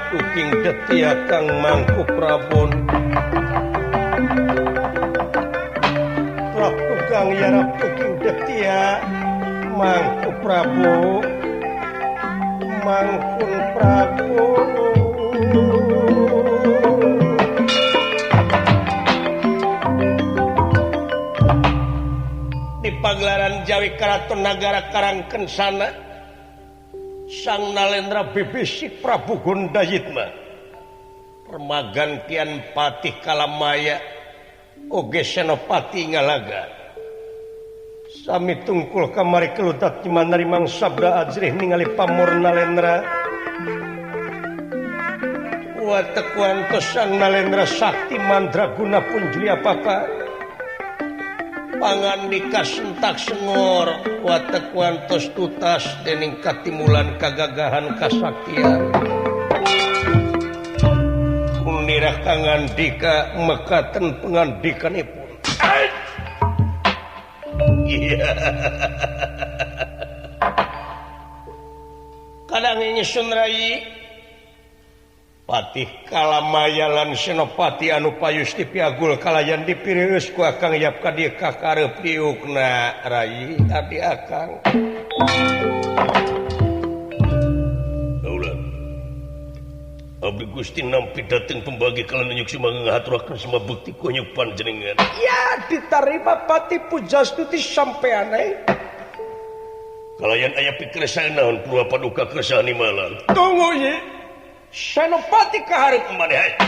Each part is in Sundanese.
Tuking detia Kang Mangku Prabon Rap tukang ya rap tuking detia Mangku Prabu Mangkun Prabu di pagelaran Jawi Karaton Nagara Karangkensana Sang Nalendra Bibisik Prabu Gondayitma Permagan Kian Patih Kalamaya Oge Senopati Ngalaga Sami tungkul kamari kelutat Dimana rimang sabda ajrih ningali pamor Nalendra Watekuantos Sang Nalendra Sakti Mandraguna Punjli Papa Pangandika sentak sengor watekuantos tutas dening katimulan kagagahan kasaktian punirah kangandika mekaten pengandikanipun iya kadang nyusun rai Patih Kalamaya lan Senopati anu payusti piagul kalayan dipirius ku Akang yap ka dieu kakareup diukna rai adi Akang. Kaulah. Abdi Gusti nampi dateng pembagi kala nunyuk sumangeun ngahaturaken semua bukti kunyuk panjenengan. Ya diterima Pati Pujastuti sampean Kalayan aya pikeresan naon purwa paduka keresahan Malang. Tunggu ye. Senopati kaharep maneh.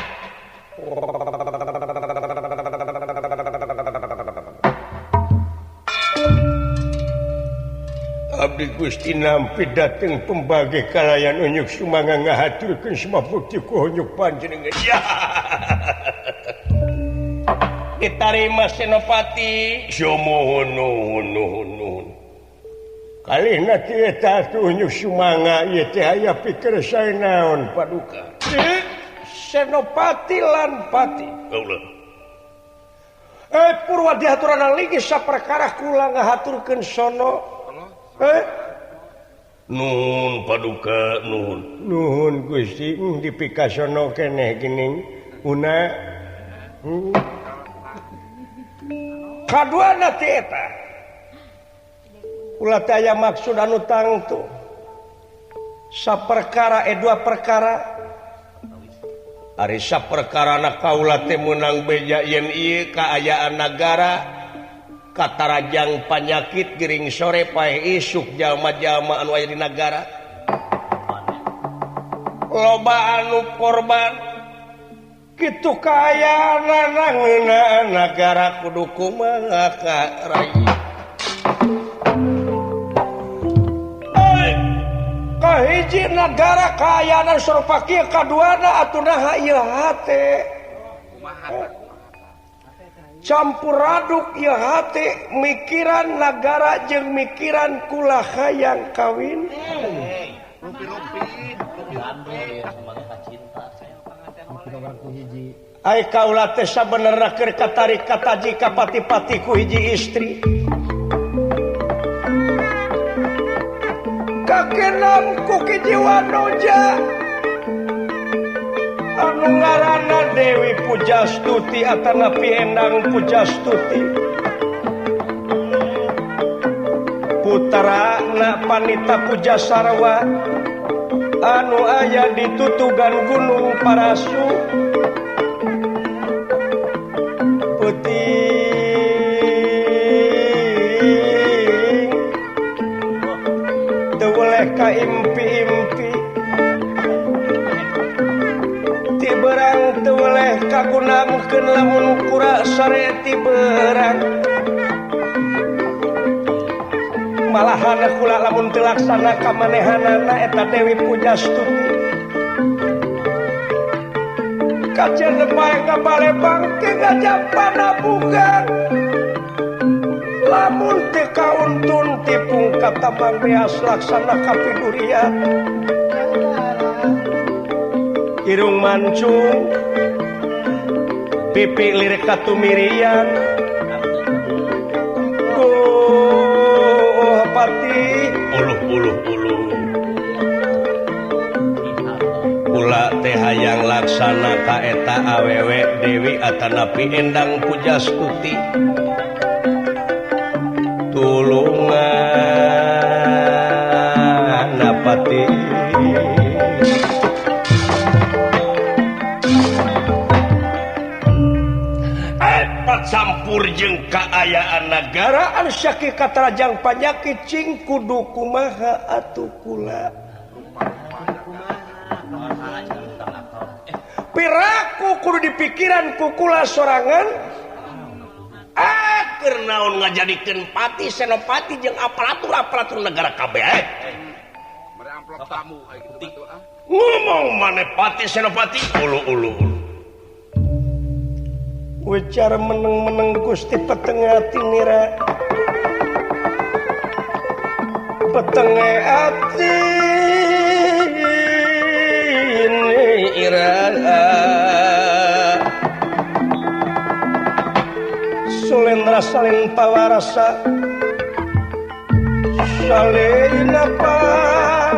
Abdi Gusti nampi dateng pembagi kalayan unyuk sumanga ngahaturkeun semua bukti ku unyuk panjenengan. Ya. Ditarima Senopati. Mohon nuhun. Kalihna kieu tah unyuk sumanga ieu teh aya pikir sae naon paduka. Senopati lan Pati. Allah. Purwa dihaturana ligi saperkara kula ngahaturkeun sono. Nuhun paduka nuhun. Nuhun Gusti dipikasono keneh geuning una. Kaduana teh eta. Ulah teh aya maksud anu tangtu. Saperkara dua perkara. Ari saperkarana kaula teh meunang beja yen ieu kaayaan nagara katarajang panyakit gering sore paeh isuk jalma-jalma anu aya di nagara. Loba anu korban kitu kaayaan ngeunaan nagara kudu kumaha ka rakyat. kahiji negara kaayana serupa kieu kaduana atuh ieu hate campur aduk ieu hate mikiran negara jeung mikiran kulah hayang kawin ai kaula teh sabenerna keur katarik kataji ka pati-pati ku hiji istri kakenam ku kijiwa noja anu ngaranna Dewi Pujastuti atanapi Endang Pujastuti putra na Panita Pujasarwa anu aya di tutugan Gunung Parasu peuting impi-impi ti berang teu weleh kagunakeun lamun kura sare ti berang malahan kula lamun teu laksana ka manehanana eta Dewi Pujastuti kajen bae ka balebang ke ngajapana bukan lamun teu kauntun ti pungkat tambang beas laksana kapidurian irung mancung pipi lirik katumirian pati uluh kula teh hayang laksana ka eta awewe Dewi atanapi Endang Pujastuti tulungan napati campur jeung kaayaan negara anu syaki katarajang panyakit cing kudu kumaha atuh kula piraku kudu dipikiran ku kula sorangan keur naon ngajadikeun pati senopati jeung aparatur negara kabeh mere amplop tamu kitu ngomong maneh pati senopati ulu ucar meneng-meneng Gusti petenge ati nira petenge ati nira Sulendra salin pawarasa salin pawarasa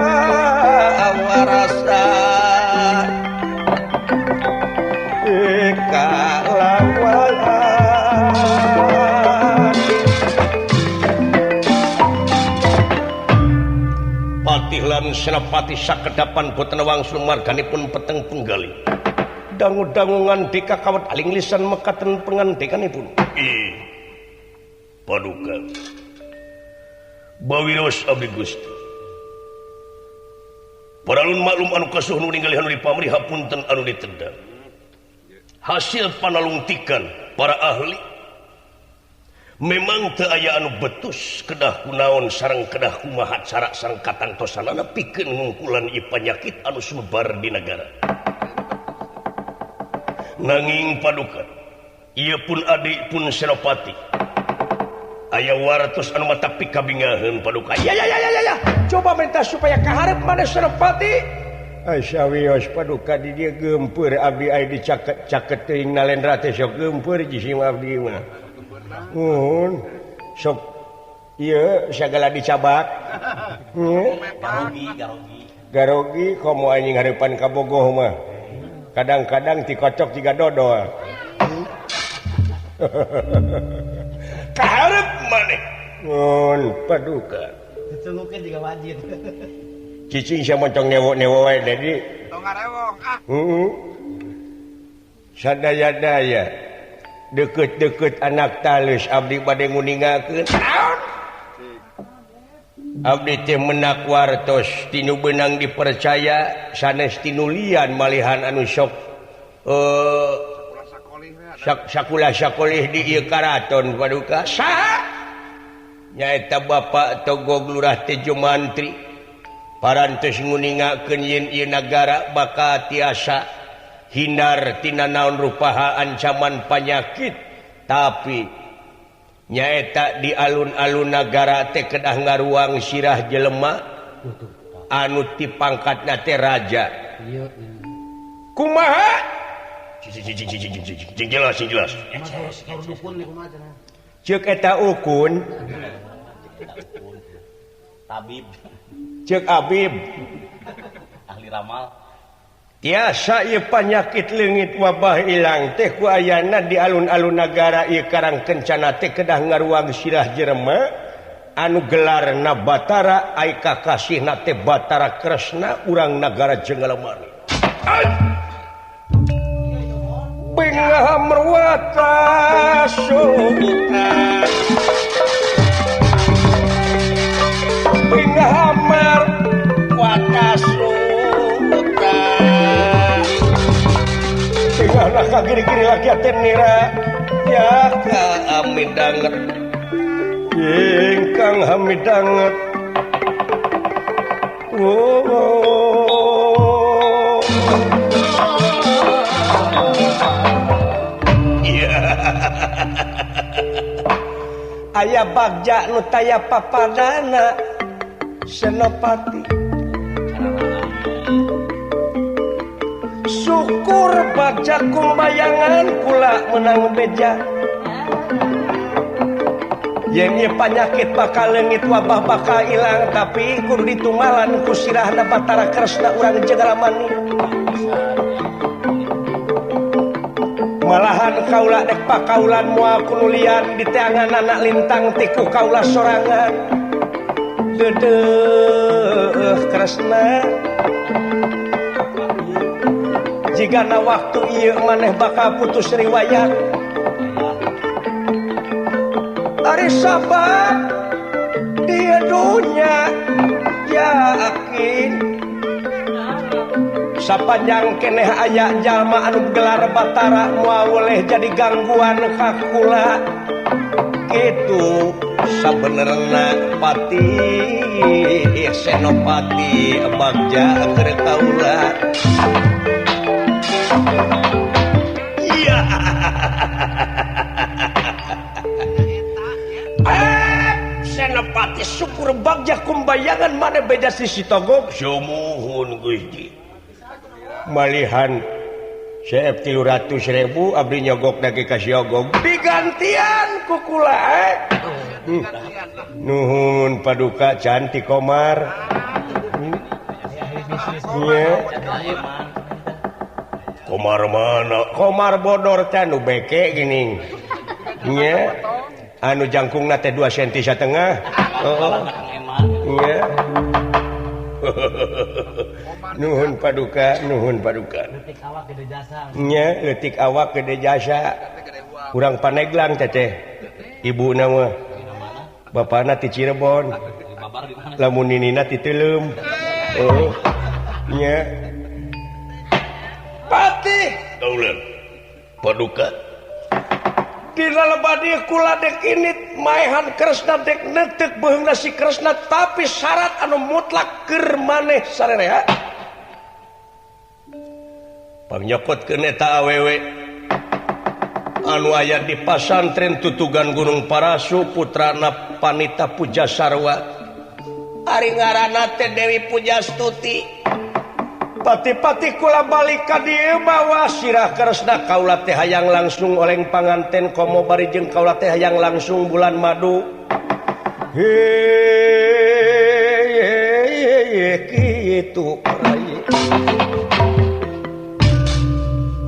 Patihlan senapati sakedapan boten wangsul marganipun peteng penggali dangu-dangungan dika kawat aling lisan mekaten pengandekanipun paduka bawiros abdi Gusti paralun maklum anu kasuh nu ningali anu dipamri hapunten anu ditedang hasil panalungtikan para ahli memang teu aya anu betus kedah kunaon sareng kedah kumaha cara sareng katangtosanana pikeun ngungkulan ieu panyakit anu sumebar di negara nanging paduka ieu pun adik pun senopati aya wartos anu mata pikabingaheun paduka ya coba minta supaya kaharep maneh senopati Asyawios paduka di dia gempur abdi ai dicaket-caket teuing Nalendra teh sok gempur jisim abdi mah. Nuhun. Sok ieu sagala dicabak. Garogi komo anjing hareupan ka bogoh mah. Kadang-kadang tikocok jiga dodol. Kaharep maneh. Nuhun paduka. Ditunggukeun jiga wajib. Cicing sia moncong newo-newo wae jadi. Tong ngarewong Sadaya-daya deket-deket anak talus abdi bade nguningakeun. Abdi teh menak wartos tinu beunang dipercaya sanes tinulian malihan anu sok sakulah sakolih di ieu karaton paduka. Saha? nyaeta Bapak Togo Lurah Tejo Mantri parantos nguningakeun yen ieu nagara bakal tiasa hindar tina naon rupaha ancaman penyakit tapi nyaeta di alun-alun nagara teh kedah ngaruang sirah jelema anu ti pangkatna teh raja kumaha jelas ceuk eta ukun tabib ceuk Abib ahli ramal tiasa ieu panyakit leungit wabah ilang teh ku ayana di alun-alun nagara ieu karang kencana teh kedah ngaruang sirah jelema anu gelarna Batara ai kakasihna teh Batara Kresna urang nagara Jenggalamani Bingah merwata sultan Bingah merwata sultan Bingah nak kagiri-giri lagi aten nira ya ka amidanget ingkang hamidanget aya bagja nu taya papadana Senopati syukur bagja kumbayangan kula menang beja yen ieu panyakit bakal leungit wabah bakal ilang tapi kudu ditumalan ku sirahna Batara Kresna urang Jenggalamani malahan kaula dek pakaulan moal kunulian di teangan anak lintang tiku kaula sorangan dedeuh Kresna jigana waktu ieu maneh bakal putus riwayat ari sabab di dunya yakin sapanjang keneh aya jalma anu gelar Batara moal boleh jadi gangguan ka kula kitu sabenerna pati Senopati bagja keur kaula iya Senopati syukur bagja kumbayangan mana beda sisi togog sumuhun Gusti malihan CF 300.000 abdi nyogok dagi ka siogog digantian ku kula nuhun paduka cantik Komar Komar mana Komar bodor teh nu beke gini nya anu jangkungna teh 2 cm satengah nya nuhun paduka leutik awak gede jasa kurang paneglang teteh ibuna mah bapana ti Cirebon lamun ninina ti Teuleum nya pati kaulan paduka dina lebadi kula dek init maehan Kresna dek neuteuk beungna si Kresna tapi syarat anu mutlak keur maneh sarerea panyokotkeun eta awewe anu aya di pasantren Tutugan Gunung Parasu putrana Panita Pujasarwa ari ngaranna teh Dewi Pujastuti pati-pati kula balik ka dieu bawa sirah Kresna kaula teh hayang langsung oleng panganten komo bari jeung kaula teh hayang langsung bulan madu kitu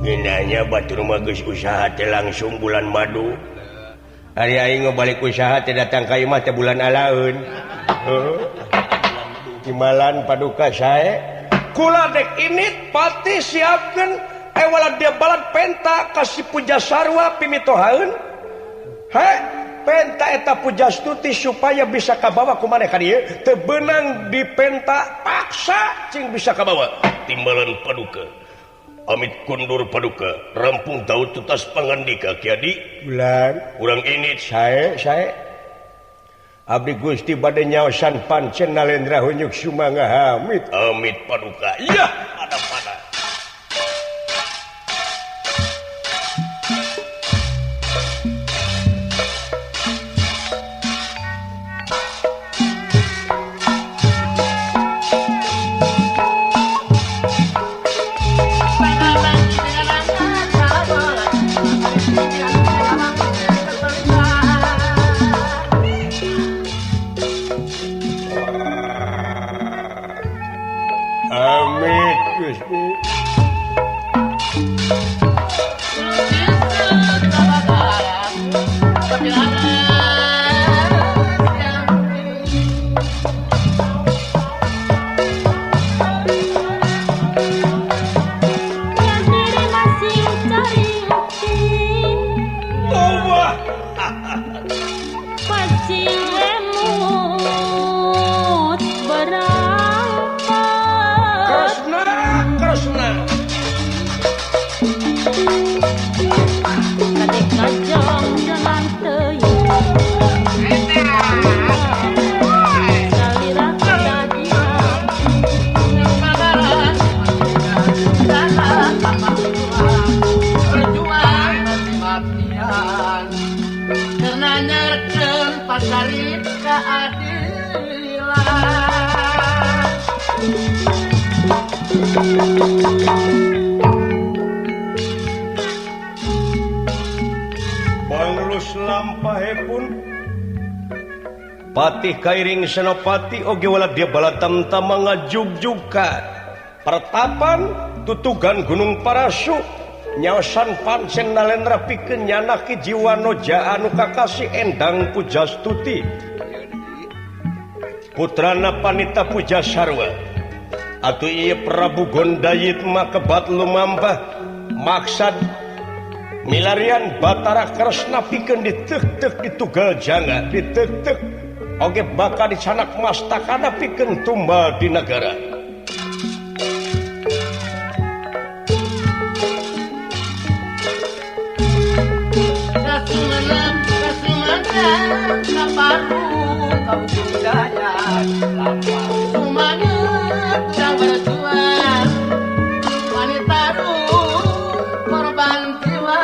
nginanya batur mah geus usaha teh langsung bulan madu ari aing balik usaha teh datang ka imah teh bulan alaeun timalan paduka sae kula dek init pati siapkeun wala dia balat penta kasih Pujasarwa pimitohaeun penta eta Pujastuti supaya bisa kabawa ku maneh ka dieu teu beunang di penta paksa cing bisa kabawa timbalan paduka amit kundur paduka rampung tahu tutas pangandika kiadi bulan urang init sae Abdi Gusti bade nyaosan pancen Nalendra hunyuk sumangga hamid amit paduka iya pada amit Gusti Banglus lampahepun Patih Kairing Senopati oge wala dia balatam tamanga jugjuka pertapan tutugan Gunung Parasu nyaosan pancen Nalendra pikeun nyanaki jiwa noja anu kakasih endang pujastuti putrana Panita Pujasarwa atuh ieu Prabu Gondayit makebat lumampah maksad milarian Batara Kresna pikeun diteuk-teuk ditugal janga diteuk-teuk oge bakal dicanak mastakana pikeun tumbal di negara Kaparu kau budaya semuanya yang berjuang wanita korban jiwa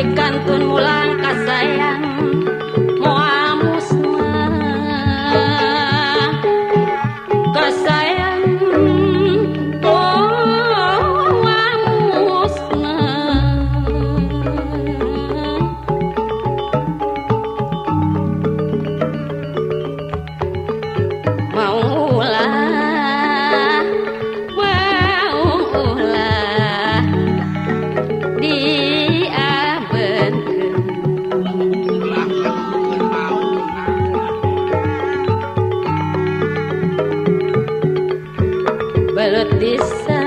dikantun mulang kasayang moal musma kasayang bisa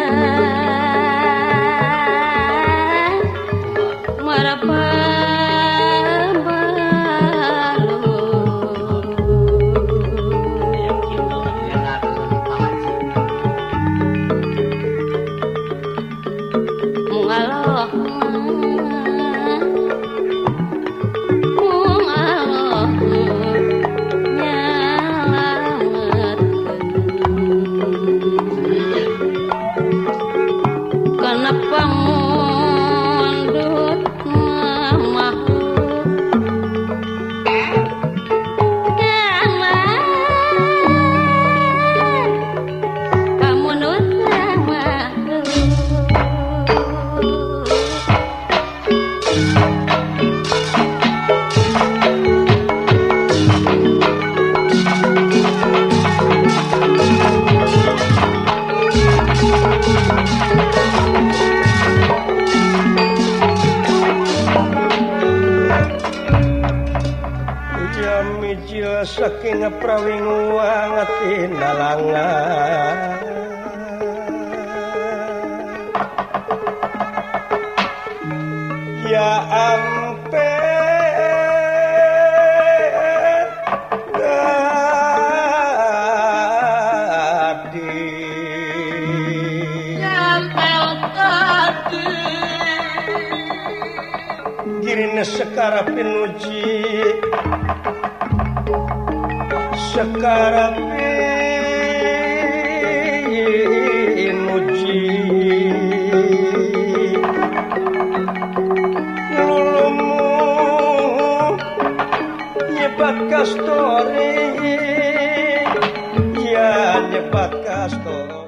saking prawinguang tinalangan ya ampe dadi nyampel tadi girina sekara pinuji sekarang inuji lulumu nyebat kastori ya nyebat kastori